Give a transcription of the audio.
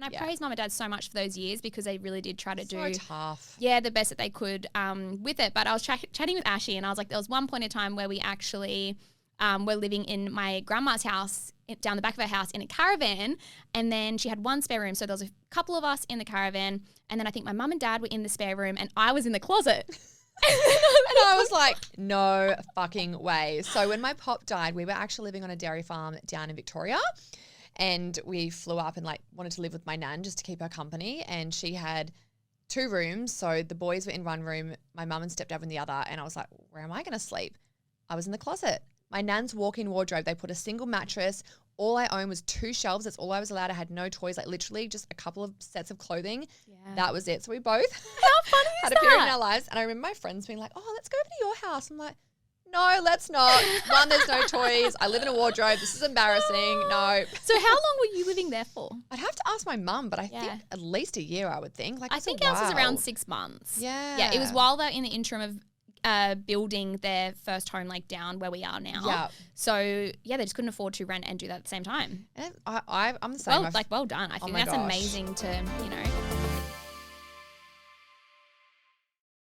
And I praise mum and dad so much for those years because they really did try to do tough. Yeah, the best that they could with it. But I was chatting with Ashy and I was like, there was one point in time where we actually were living in my grandma's house down the back of her house in a caravan, and then she had one spare room. So there was a couple of us in the caravan, and then I think my mum and dad were in the spare room and I was in the closet. And I was like, no fucking way. So when my pop died, we were actually living on a dairy farm down in Victoria, and we flew up and like wanted to live with my nan just to keep her company. And she had 2 rooms. So the boys were in one room, my mum and stepdad were in the other. And I was like, where am I going to sleep? I was in the closet. My nan's walk-in wardrobe, they put a single mattress. All I owned was 2 shelves. That's all I was allowed. I had no toys, like literally just a couple of sets of clothing. Yeah. That was it. So we both had a period in our lives. And I remember my friends being like, oh, let's go over to your house. I'm like, no, let's not. One, there's no toys. I live in a wardrobe. This is embarrassing. No. So how long were you living there for? I'd have to ask my mum, but I think at least a year, I would think. Like, I think ours was around 6 months. Yeah. Yeah, it was while they're in the interim of building their first home like down where we are now. Yeah. So yeah, they just couldn't afford to rent and do that at the same time. And I'm the same. Well done. I think that's amazing to,